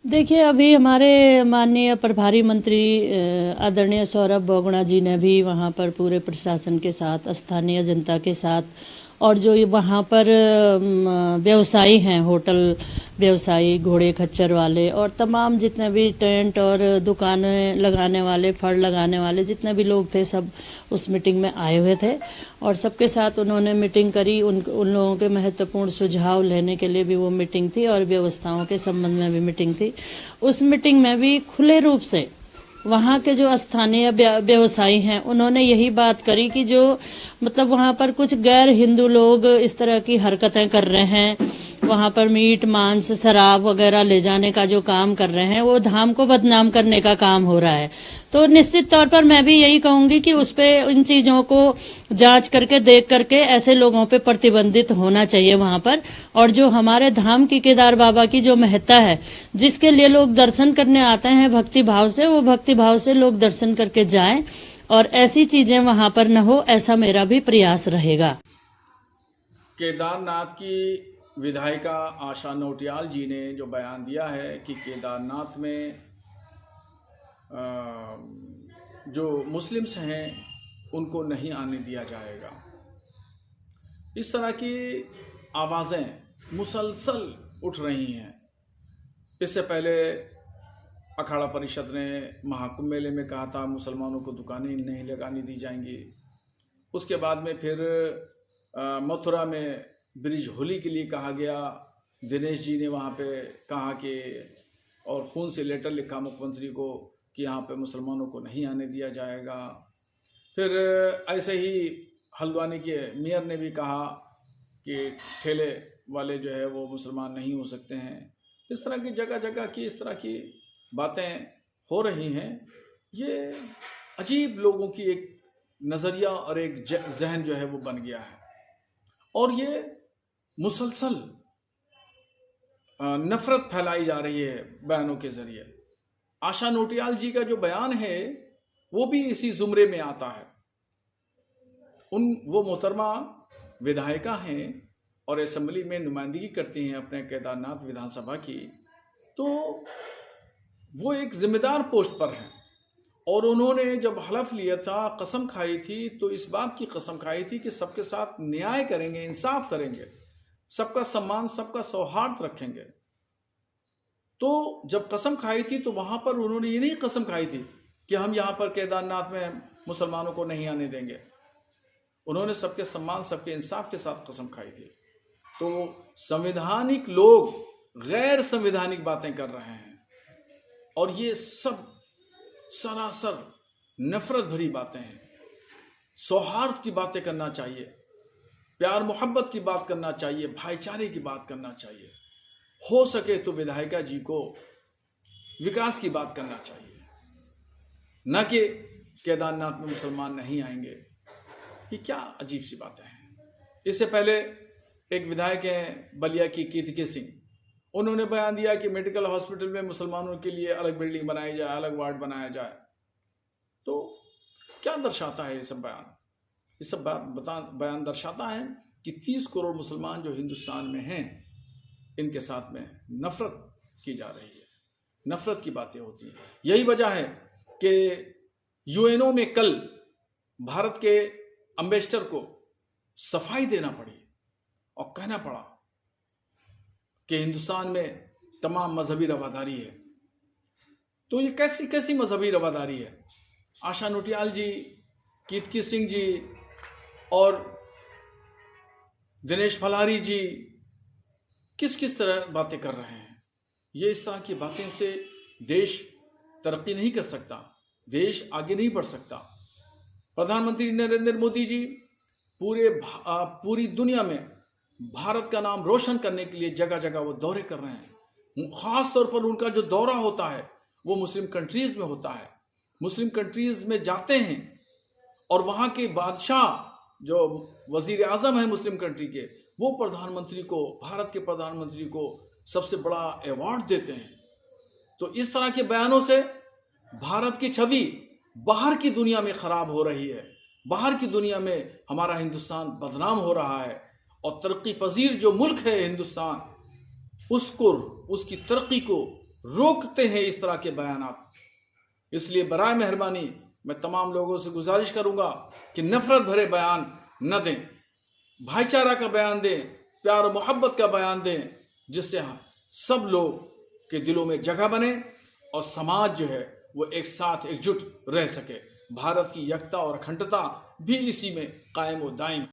देखिए, अभी हमारे माननीय प्रभारी मंत्री आदरणीय सौरभ बोगड़ा जी ने भी वहाँ पर पूरे प्रशासन के साथ, स्थानीय जनता के साथ और जो ये वहाँ पर व्यवसायी हैं, होटल व्यवसायी, घोड़े खच्चर वाले और तमाम जितने भी टेंट और दुकानें लगाने वाले, फड़ लगाने वाले जितने भी लोग थे, सब उस मीटिंग में आए हुए थे और सबके साथ उन्होंने मीटिंग करी। उन लोगों के महत्वपूर्ण सुझाव लेने के लिए भी वो मीटिंग थी और व्यवस्थाओं के संबंध में भी मीटिंग थी। उस मीटिंग में भी खुले रूप से वहाँ के जो स्थानीय व्यवसायी हैं उन्होंने यही बात करी कि जो मतलब वहाँ पर कुछ गैर हिंदू लोग इस तरह की हरकतें कर रहे हैं, वहाँ पर मीट मांस शराब वगैरह ले जाने का जो काम कर रहे हैं वो धाम को बदनाम करने का काम हो रहा है। तो निश्चित तौर पर मैं भी यही कहूंगी कि उस पे इन चीजों को जांच करके देख करके ऐसे लोगों पे प्रतिबंधित होना चाहिए वहां पर। और जो हमारे धाम की केदार बाबा की जो महत्ता है, जिसके लिए लोग दर्शन करने आते हैं भक्ति भाव से, वो भक्ति भाव से लोग दर्शन करके जाएं और ऐसी चीजें वहां पर न हो, ऐसा मेरा भी प्रयास रहेगा। केदारनाथ की विधायिका आशा नौटियाल जी ने जो बयान दिया है कि केदारनाथ में जो मुस्लिम्स हैं उनको नहीं आने दिया जाएगा, इस तरह की आवाज़ें मुसलसल उठ रही हैं। इससे पहले अखाड़ा परिषद ने महाकुंभ मेले में कहा था मुसलमानों को दुकानें नहीं लगाने दी जाएंगी। उसके बाद में फिर मथुरा में ब्रिज होली के लिए कहा गया। दिनेश जी ने वहाँ पे कहा कि और फ़ोन से लेटर लिखा मुख्यमंत्री को कि यहाँ पे मुसलमानों को नहीं आने दिया जाएगा। फिर ऐसे ही हल्द्वानी के मेयर ने भी कहा कि ठेले वाले जो है वो मुसलमान नहीं हो सकते हैं। इस तरह की जगह जगह की इस तरह की बातें हो रही हैं। ये अजीब लोगों की एक नज़रिया और एक जहन जो है वो बन गया है और ये मुसलसल नफरत फैलाई जा रही है बयानों के ज़रिए। आशा नौटियाल जी का जो बयान है वो भी इसी ज़ुमरे में आता है। वो मोहतरमा विधायिका हैं और असेंबली में नुमाइंदगी करती हैं अपने केदारनाथ विधानसभा की, तो वो एक जिम्मेदार पोस्ट पर हैं और उन्होंने जब हलफ लिया था, कसम खाई थी, तो इस बात की कसम खाई थी कि सबके साथ न्याय करेंगे, इंसाफ करेंगे, सबका सम्मान, सबका सौहार्द रखेंगे। तो जब कसम खाई थी तो वहाँ पर उन्होंने ये नहीं कसम खाई थी कि हम यहाँ पर केदारनाथ में मुसलमानों को नहीं आने देंगे। उन्होंने सबके सम्मान, सबके इंसाफ के साथ कसम खाई थी। तो संवैधानिक लोग गैर संवैधानिक बातें कर रहे हैं और ये सब सरासर नफरत भरी बातें हैं। सौहार्द की बातें करना चाहिए, प्यार मोहब्बत की बात करना चाहिए, भाईचारे की बात करना चाहिए। हो सके तो विधायिका जी को विकास की बात करना चाहिए, न कि केदारनाथ में मुसलमान नहीं आएंगे। ये क्या अजीब सी बातें हैं। इससे पहले एक विधायक हैं बलिया की कीर्ति सिंह, उन्होंने बयान दिया कि मेडिकल हॉस्पिटल में मुसलमानों के लिए अलग बिल्डिंग बनाई जाए, अलग वार्ड बनाया जाए। तो क्या दर्शाता है ये सब बयान? ये सब बयान दर्शाता है कि 30 करोड़ मुसलमान जो हिंदुस्तान में हैं, इनके साथ में नफरत की जा रही है, नफरत की बातें होती हैं। यही वजह है कि यूएनओ में कल भारत के एम्बेसडर को सफाई देना पड़ी और कहना पड़ा कि हिंदुस्तान में तमाम मजहबी रवादारी है। तो ये कैसी कैसी मजहबी रवादारी है? आशा नौटियाल जी, कीर्ति सिंह जी और दिनेश फलारी जी किस किस तरह बातें कर रहे हैं। ये इस तरह की बातें से देश तरक्की नहीं कर सकता, देश आगे नहीं बढ़ सकता। प्रधानमंत्री नरेंद्र मोदी जी पूरी दुनिया में भारत का नाम रोशन करने के लिए जगह जगह वो दौरे कर रहे हैं। ख़ास तौर पर उनका जो दौरा होता है वो मुस्लिम कंट्रीज़ में होता है। मुस्लिम कंट्रीज़ में जाते हैं और वहाँ के बादशाह जो वज़ीर आज़म है मुस्लिम कंट्री के, वो प्रधानमंत्री को, भारत के प्रधानमंत्री को सबसे बड़ा अवार्ड देते हैं। तो इस तरह के बयानों से भारत की छवि बाहर की दुनिया में ख़राब हो रही है, बाहर की दुनिया में हमारा हिंदुस्तान बदनाम हो रहा है और तरक्की पजीर जो मुल्क है हिंदुस्तान, उसको, उसकी तरक्की को रोकते हैं इस तरह के बयानात। इसलिए बराए मेहरबानी मैं तमाम लोगों से गुजारिश करूंगा कि नफरत भरे बयान न दें, भाईचारा का बयान दें, प्यार और मोहब्बत का बयान दें, जिससे सब लोग के दिलों में जगह बने और समाज जो है वो एक साथ एकजुट रह सके। भारत की एकता और अखंडता भी इसी में कायम व दायम।